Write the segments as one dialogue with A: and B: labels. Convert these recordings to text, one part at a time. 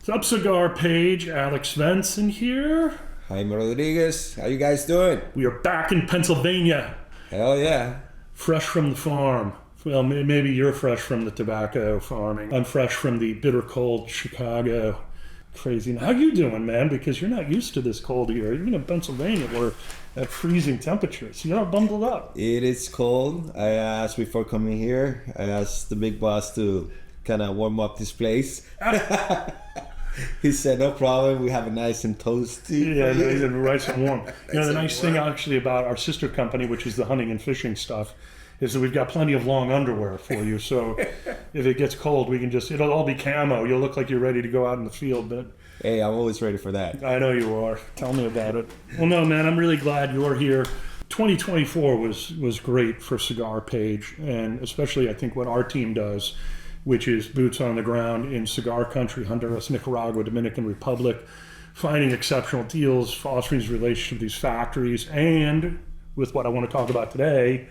A: What's up, cigar page? Alex Svensson here.
B: Jaime Rodriguez. How you guys doing?
A: We are back in Pennsylvania.
B: Hell yeah.
A: Fresh from the farm. Well, maybe you're fresh from the tobacco farming. I'm fresh from the bitter cold Chicago. Crazy. How you doing, man? Because you're not used to this cold here. Even in Pennsylvania, we're at freezing temperatures. You're not bundled up.
B: It is cold. I asked before coming here, I asked the big boss to kind of warm up this place. He said, no problem. We have it nice and toasty.
A: Yeah, nice and warm. You know, the nice thing actually about our sister company, which is the hunting and fishing stuff, is that we've got plenty of long underwear for you. So if it gets cold, we can it'll all be camo. You'll look like you're ready to go out in the field. But
B: hey, I'm always ready for that.
A: I know you are. Tell me about it. Well, no, man, I'm really glad you're here. 2024 was great for Cigar Page, and especially I think what our team does, which is boots on the ground in cigar country, Honduras, Nicaragua, Dominican Republic, finding exceptional deals, fostering these relationships with these factories, and with what I want to talk about today,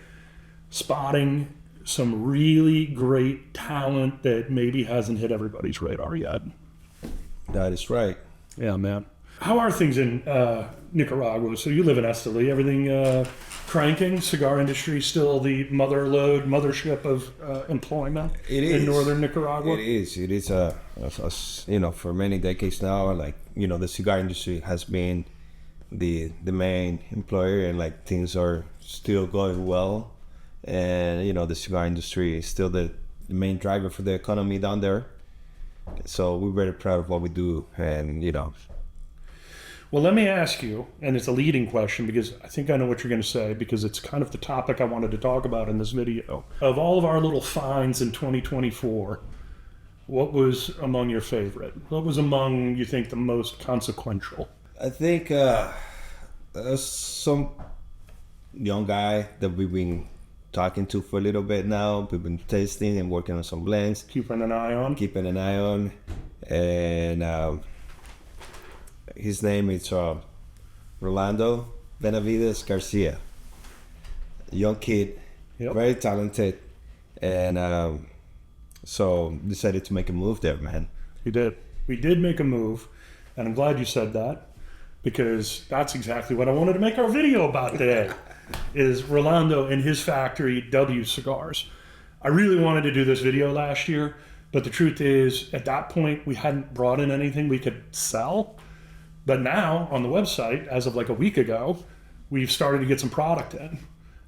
A: spotting some really great talent that maybe hasn't hit everybody's radar yet.
B: That is right.
A: Yeah, man. How are things in Nicaragua? So you live in Esteli. Everything cranking? Cigar industry still the mothership of employment in northern Nicaragua?
B: It is. It is, for many decades now, the cigar industry has been the main employer, and things are still going well. And, the cigar industry is still the main driver for the economy down there. So we're very proud of what we do, and,
A: Well, let me ask you, and it's a leading question because I think I know what you're going to say, because it's kind of the topic I wanted to talk about in this video. Of all of our little finds in 2024, what was among your favorite? What was among, you think, the most consequential?
B: I think some young guy that we've been talking to for a little bit now. We've been tasting and working on some blends.
A: Keeping an eye on.
B: And his name is Rolando Benavides Garcia. Young kid, very talented. And so decided to make a move there, man.
A: We did make a move, and I'm glad you said that, because that's exactly what I wanted to make our video about today. Is Rolando and his factory, W Cigars. I really wanted to do this video last year, but the truth is, at that point, we hadn't brought in anything we could sell. But now, on the website, as of like a week ago, we've started to get some product in.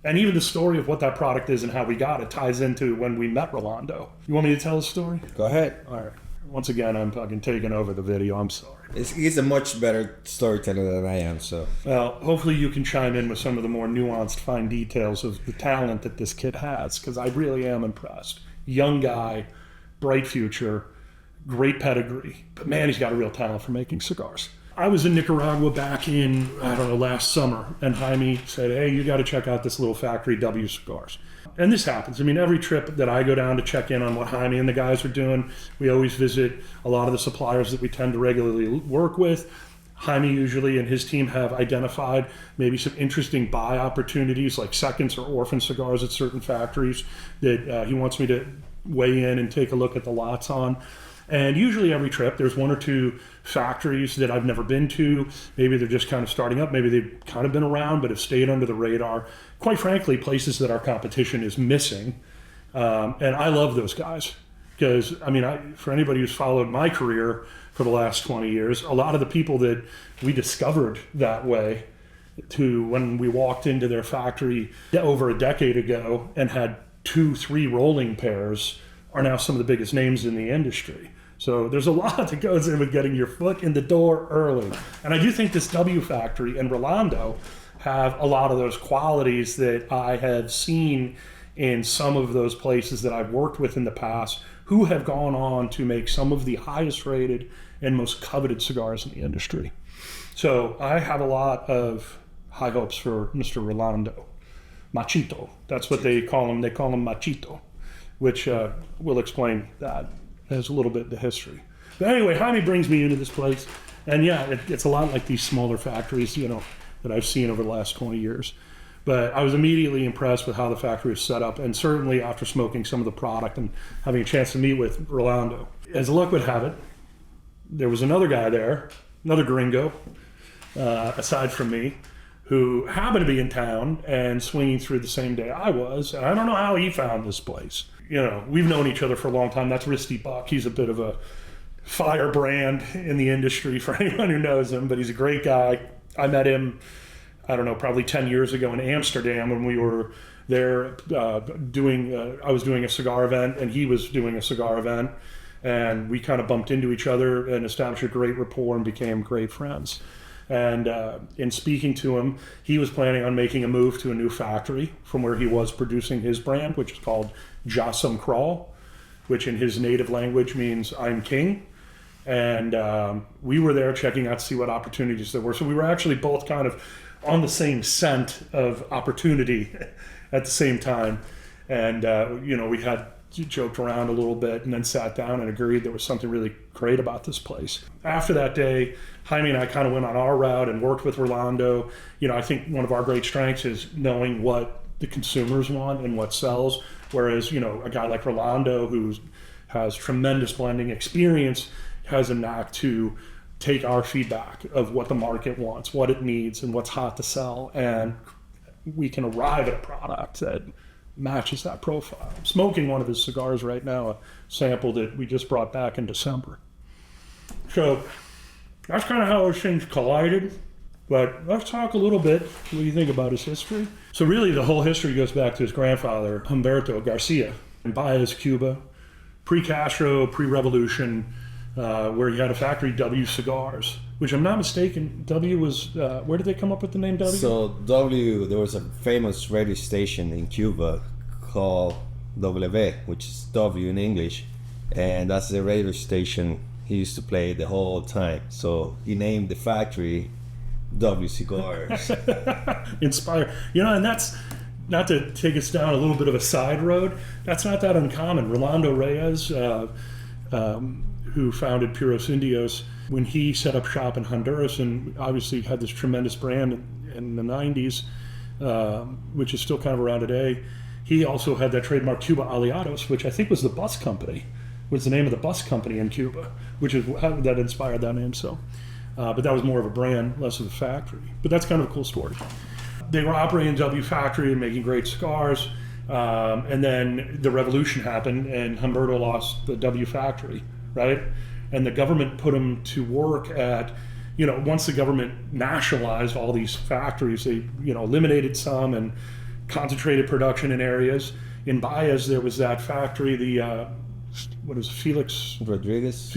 A: And even the story of what that product is and how we got it ties into when we met Rolando. You want me to tell the story?
B: Go ahead.
A: All right. Once again, I'm fucking taking over the video. I'm sorry.
B: He's a much better storyteller than I am, so.
A: Well, hopefully you can chime in with some of the more nuanced, fine details of the talent that this kid has, because I really am impressed. Young guy, bright future, great pedigree. But man, he's got a real talent for making cigars. I was in Nicaragua back in, last summer, and Jaime said, hey, you got to check out this little factory, W Cigars. And this happens. I mean, every trip that I go down to check in on what Jaime and the guys are doing, we always visit a lot of the suppliers that we tend to regularly work with. Jaime usually and his team have identified maybe some interesting buy opportunities, like seconds or orphan cigars at certain factories that he wants me to weigh in and take a look at the lots on. And usually every trip, there's one or two factories that I've never been to. Maybe they're just kind of starting up. Maybe they've kind of been around, but have stayed under the radar. Quite frankly, places that our competition is missing. And I love those guys. Because, for anybody who's followed my career for the last 20 years, a lot of the people that we discovered that way to when we walked into their factory over a decade ago and had 2-3 rolling pairs are now some of the biggest names in the industry. So there's a lot that goes in with getting your foot in the door early. And I do think this W factory and Rolando have a lot of those qualities that I have seen in some of those places that I've worked with in the past who have gone on to make some of the highest rated and most coveted cigars in the industry. So I have a lot of high hopes for Mr. Rolando. Machito, that's what they call him. They call him Machito, which will explain that as a little bit the history. But anyway, Jaime brings me into this place, and it's a lot like these smaller factories, that I've seen over the last 20 years. But I was immediately impressed with how the factory is set up, and certainly after smoking some of the product and having a chance to meet with Rolando. As luck would have it, there was another guy there, another gringo, aside from me, who happened to be in town and swinging through the same day I was. And I don't know how he found this place. You know, we've known each other for a long time. That's Risty Buck. He's a bit of a firebrand in the industry for anyone who knows him, but he's a great guy. I met him, I don't know, probably 10 years ago in Amsterdam when we were there I was doing a cigar event and he was doing a cigar event. And we kind of bumped into each other and established a great rapport and became great friends. And in speaking to him, he was planning on making a move to a new factory from where he was producing his brand, which is called Jas Sum Kral, which in his native language means I'm king. And we were there checking out to see what opportunities there were. So we were actually both kind of on the same scent of opportunity at the same time. And, we had joked around a little bit and then sat down and agreed there was something really great about this place. After that day, Jaime and I kind of went on our route and worked with Rolando. I think one of our great strengths is knowing what the consumers want and what sells. Whereas, a guy like Rolando, who has tremendous blending experience, has a knack to take our feedback of what the market wants, what it needs, and what's hot to sell. And we can arrive at a product that matches that profile. I'm smoking one of his cigars right now, a sample that we just brought back in December. So that's kind of how those things collided. But let's talk a little bit, what do you think about his history? So really the whole history goes back to his grandfather, Humberto Garcia, in Baez, Cuba, pre-Castro, pre-revolution, where he had a factory, W Cigars, which I'm not mistaken, W was, where did they come up with the name W?
B: So W, there was a famous radio station in Cuba called W, which is W in English, and that's the radio station he used to play the whole time. So he named the factory W Cigars.
A: Inspired. And that's, not to take us down a little bit of a side road, that's not that uncommon. Rolando Reyes, who founded Puros Indios, when he set up shop in Honduras and obviously had this tremendous brand in the 90s, which is still kind of around today, he also had that trademark Cuba Aliados, which I think was the bus company, was the name of the bus company in Cuba, which is how that inspired that name. So, but that was more of a brand, less of a factory. But that's kind of a cool story. They were operating a W factory and making great cigars, and then the revolution happened and Humberto lost the W factory, right? And the government put him to work at, once the government nationalized all these factories, they, eliminated some and concentrated production in areas. In Baez, there was that factory, the, Felix Rodriguez,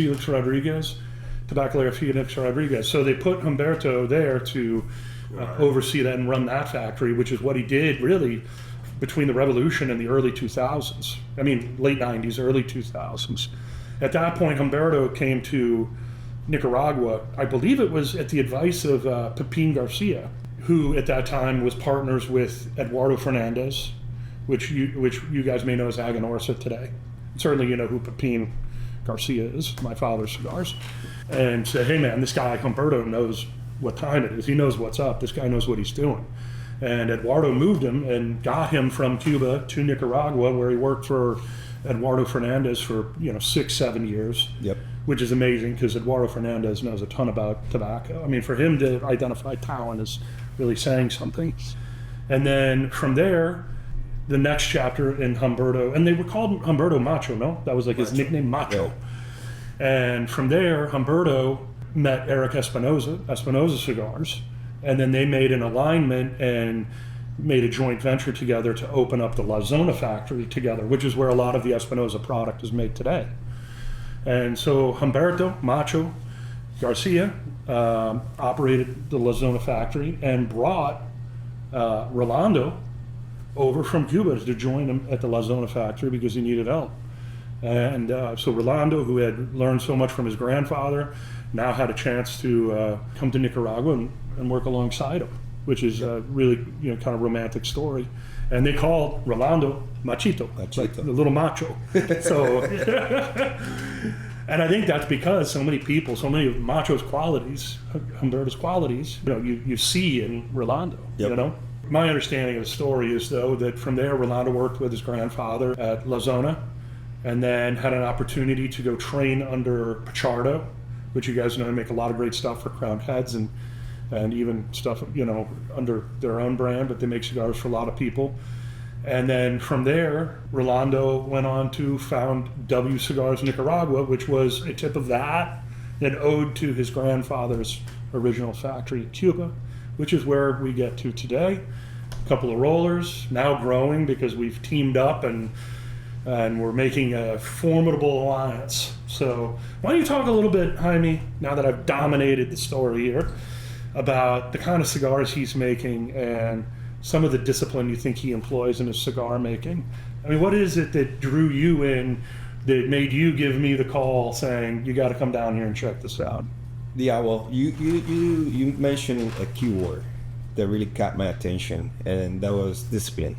A: Tabacalera Felix Rodriguez. So they put Humberto there to oversee that and run that factory, which is what he did really between the revolution and the early 2000s. I mean, late 90s, early 2000s. At that point, Humberto came to Nicaragua. I believe it was at the advice of Pepin Garcia, who at that time was partners with Eduardo Fernandez, which you guys may know as Aganorsa today. Certainly you know who Pepin Garcia is, my father's cigars. And said, hey man, this guy Humberto knows what time it is. He knows what's up. This guy knows what he's doing. And Eduardo moved him and got him from Cuba to Nicaragua, where he worked for Eduardo Fernandez for 6-7 years.
B: Yep.
A: Which is amazing because Eduardo Fernandez knows a ton about tobacco. I mean, for him to identify talent is really saying something. And then from there, the next chapter in Humberto, and they were called Humberto Macho, no? That was like his nickname, Macho. Yeah. And from there, Humberto met Eric Espinosa Cigars, and then they made an alignment and made a joint venture together to open up the La Zona factory together, which is where a lot of the Espinosa product is made today. And so Humberto Macho Garcia operated the La Zona factory and brought Rolando over from Cuba to join him at the La Zona factory because he needed help. And so Rolando, who had learned so much from his grandfather, now had a chance to come to Nicaragua and work alongside him, which is a really kind of romantic story. And they called Rolando Machito. Like the little macho. So, and I think that's because so many people, so many of Macho's qualities, Humberto's qualities, you see in Rolando.
B: Yep.
A: My understanding of the story is, though, that from there Rolando worked with his grandfather at La Zona, and then had an opportunity to go train under Pichardo which you guys know they make a lot of great stuff for Crowned Heads and even stuff, under their own brand, but they make cigars for a lot of people. And then from there, Rolando went on to found W Cigars Nicaragua, which was a tip of that, an ode to his grandfather's original factory in Cuba, which is where we get to today. A couple of rollers, now growing because we've teamed up and we're making a formidable alliance. So why don't you talk a little bit, Jaime, now that I've dominated the story here, about the kind of cigars he's making and some of the discipline you think he employs in his cigar making. I mean, what is it that drew you in, that made you give me the call saying, you got to come down here and check this out?
B: Yeah, well, you mentioned a key word that really caught my attention, and that was discipline.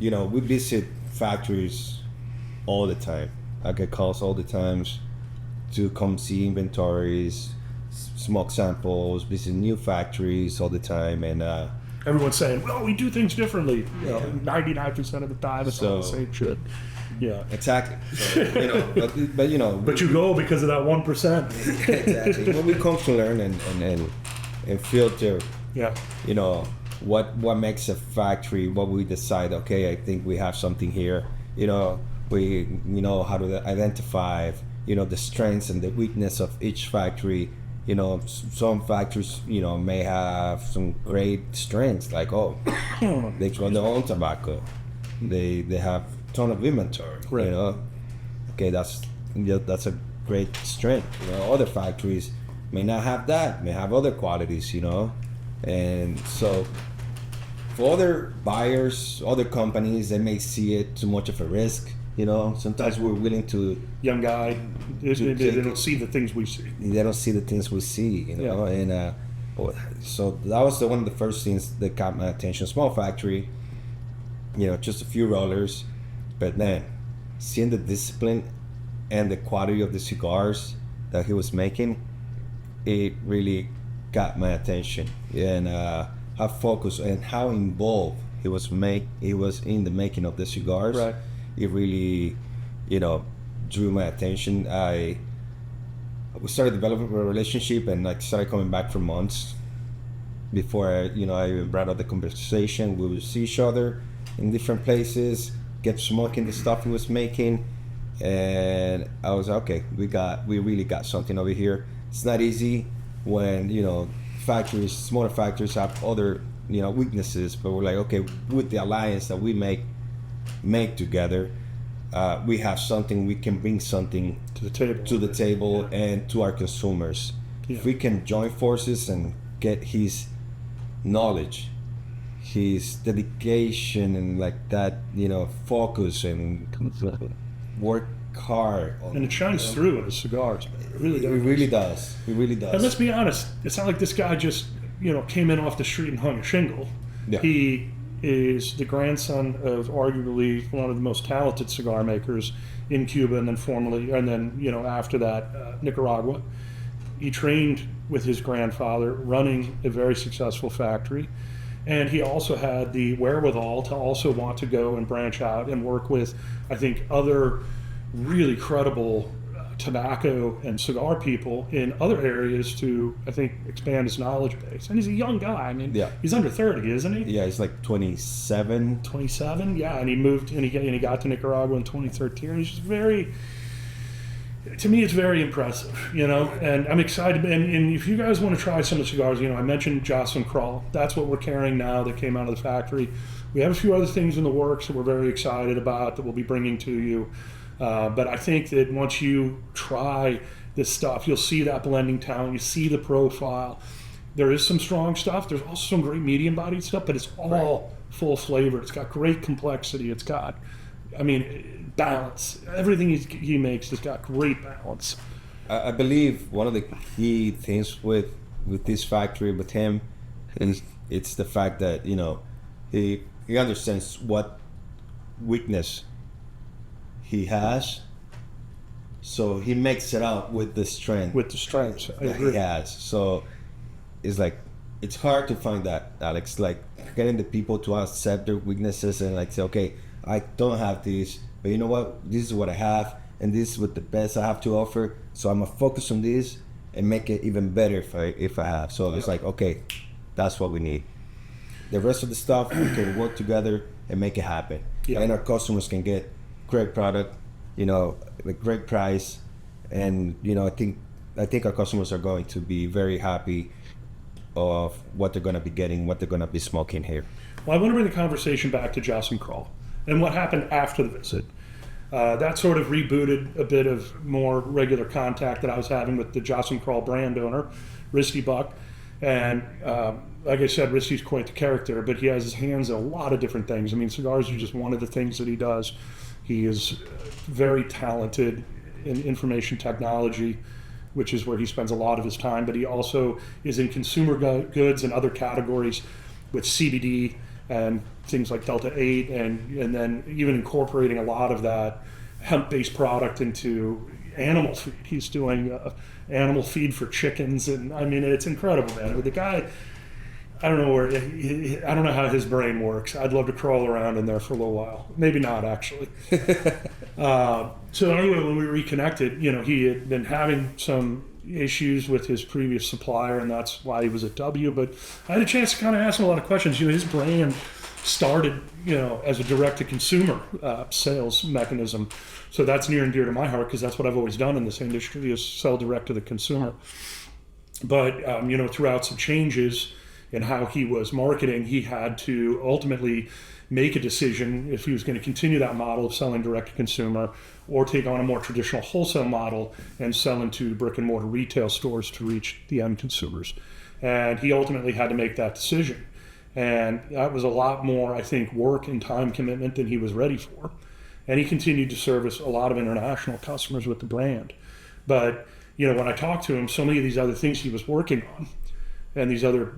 B: We visit factories all the time. I get calls all the times to come see inventories, smoke samples, visit new factories all the time, and
A: everyone's saying, well, we do things differently. 99% of the time it's all the same shit. Yeah,
B: exactly. So, but
A: you go because of that 1%.
B: Exactly. But we come to learn and filter.
A: Yeah.
B: What makes a factory, what we decide, okay, I think we have something here. We know how to identify the strengths and the weakness of each factory. Some factories may have some great strengths, like they grow their own tobacco, they have a ton of inventory.
A: Right.
B: Okay, that's a great strength. Other factories may not have that, may have other qualities. And so for other buyers, other companies, they may see it too much of a risk. Sometimes we're willing to...
A: Young guy, they don't see the things we see.
B: They don't see the things we see,
A: Yeah.
B: And so that was one of the first things that caught my attention. Small factory, just a few rollers, but man, seeing the discipline and the quality of the cigars that he was making, it really got my attention. And how focused and how involved he was in the making of the cigars.
A: Right.
B: It really, drew my attention. We started developing a relationship, and I started coming back for months before I even brought up the conversation. We would see each other in different places, get smoking the stuff he was making, and I was like, okay, we really got something over here. It's not easy when smaller factories have other weaknesses, but we're like, okay, with the alliance that we make together, we have something, we can bring something
A: to the table,
B: and to our consumers.
A: Yeah.
B: If we can join forces and get his knowledge, his dedication, and like that, focus and work hard.
A: And it shines through in his cigars, man. It really does.
B: It really does.
A: And let's be honest, it's not like this guy just, came in off the street and hung a shingle.
B: Yeah.
A: He is the grandson of arguably one of the most talented cigar makers in Cuba, and then after that, Nicaragua. He trained with his grandfather, running a very successful factory, and he also had the wherewithal to also want to go and branch out and work with, I think, other really credible tobacco and cigar people in other areas to, I think, expand his knowledge base. And he's a young guy. I mean, He's under 30, isn't he?
B: Yeah, he's like 27.
A: 27, yeah. And he moved and he got to Nicaragua in 2013. He's just to me, it's very impressive, and I'm excited. And if you guys want to try some of the cigars, I mentioned Jas Sum Kral. That's what we're carrying now that came out of the factory. We have a few other things in the works that we're very excited about that we'll be bringing to you. But I think that once you try this stuff, you'll see that blending talent, you see the profile. There is some strong stuff. There's also some great medium-bodied stuff, but it's all full flavor. It's got great complexity. It's got, balance. Everything he makes has got great balance.
B: I believe one of the key things with this factory, with him, is it's the fact that, he understands what weakness he has, so he makes it out with the strength.
A: I agree.
B: He has. So it's like, it's hard to find that, Alex. Like getting the people to accept their weaknesses and like say, okay, I don't have this, but you know what? This is what I have, and this is what the best I have to offer. So I'm gonna focus on this and make it even better if I have. So it's like, okay, that's what we need. The rest of the stuff we can work together and make it happen.
A: Yeah.
B: And our customers can get great product, a great price, and I think our customers are going to be very happy of what they're going to be getting, what they're going to be smoking here.
A: Well, I want to bring the conversation back to Jas Sum Kral and what happened after the visit. That sort of rebooted a bit of more regular contact that I was having with the Jas Sum Kral brand owner, Risty Buck. And like I said, Risty's quite the character, but he has his hands in a lot of different things. I mean, cigars are just one of the things that he does. He is very talented in information technology, which is where he spends a lot of his time, but he also is in consumer goods and other categories with CBD and things like Delta 8, and then even incorporating a lot of that hemp-based product into animal feed. He's doing animal feed for chickens, and I mean, it's incredible, man. But the guy, I don't know how his brain works. I'd love to crawl around in there for a little while. Maybe not, actually. So anyway, when we reconnected, he had been having some issues with his previous supplier, and that's why he was at W. But I had a chance to kind of ask him a lot of questions. His brand started, as a direct-to-consumer sales mechanism. So that's near and dear to my heart because that's what I've always done in this industry is sell direct to the consumer. But, throughout some changes in how he was marketing, he had to ultimately make a decision if he was going to continue that model of selling direct to consumer or take on a more traditional wholesale model and sell into brick and mortar retail stores to reach the end consumers. And he ultimately had to make that decision. And that was a lot more, I think, work and time commitment than he was ready for. And he continued to service a lot of international customers with the brand. But, when I talked to him, so many of these other things he was working on and these other,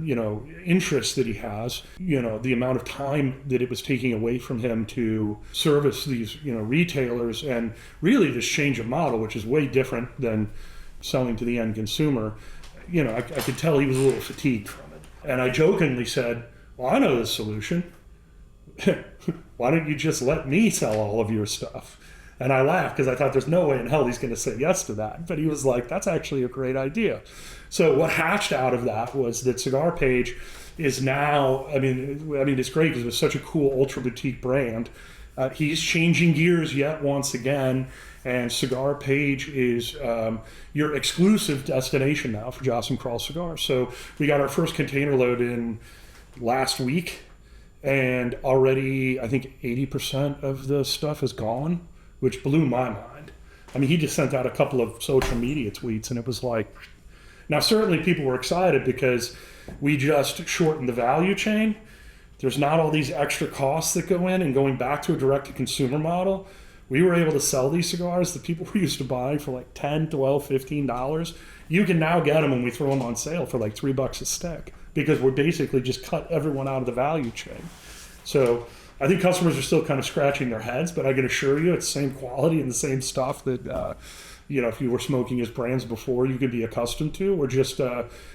A: interests that he has, the amount of time that it was taking away from him to service these, retailers, and really this change of model, which is way different than selling to the end consumer, I could tell he was a little fatigued from it. And I jokingly said, well, I know the solution. Why don't you just let me sell all of your stuff? And I laughed because I thought there's no way in hell he's going to say yes to that. But he was like, that's actually a great idea. So what hatched out of that was that Cigar Page is now, I mean, it's great because it's such a cool ultra boutique brand. He's changing gears yet once again. And Cigar Page is your exclusive destination now for Jas Sum Kral cigars. So we got our first container load in last week. And already, I think 80% of the stuff is gone, which blew my mind. I mean, he just sent out a couple of social media tweets, and it was like, now certainly people were excited because we just shortened the value chain. There's not all these extra costs that go in, and going back to a direct-to-consumer model, we were able to sell these cigars that people were used to buying for like $10, $12, $15. You can now get them when we throw them on sale for like $3 a stick, because we're basically just cut everyone out of the value chain. So I think customers are still kind of scratching their heads, but I can assure you it's the same quality and the same stuff that, if you were smoking his brands before, you could be accustomed to. We're just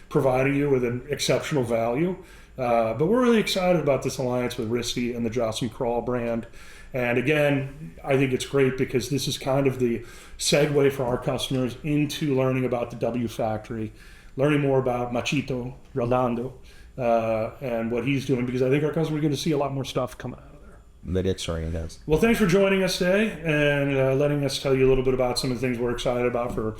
A: providing you with an exceptional value. But we're really excited about this alliance with Risty and the Jas Sum Kral brand. And again, I think it's great because this is kind of the segue for our customers into learning about the W factory, learning more about Machito, Rolando, and what he's doing, because I think our customers are going to see a lot more stuff coming out of there.
B: Very exciting, guys.
A: Well, thanks for joining us today and letting us tell you a little bit about some of the things we're excited about for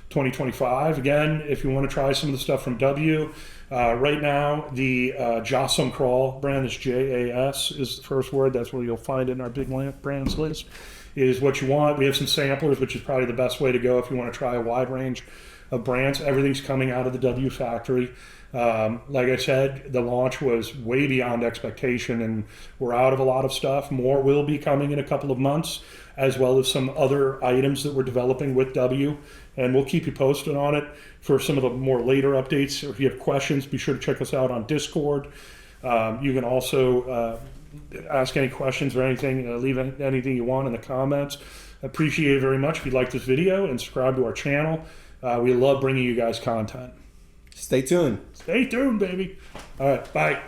A: 2025. Again, if you want to try some of the stuff from W, right now the Jas Sum Kral brand is JAS is the first word. That's where you'll find it in our big brands list, is what you want. We have some samplers, which is probably the best way to go if you want to try a wide range of brands. Everything's coming out of the W factory. Like I said, the launch was way beyond expectation, and we're out of a lot of stuff. More will be coming in a couple of months, as well as some other items that we're developing with W, and we'll keep you posted on it for some of the more later updates. If you have questions, be sure to check us out on Discord. You can also ask any questions or anything, leave anything you want in the comments. Appreciate it very much. If you like this video, and subscribe to our channel. We love bringing you guys content.
B: Stay tuned.
A: Stay tuned, baby. All right, bye.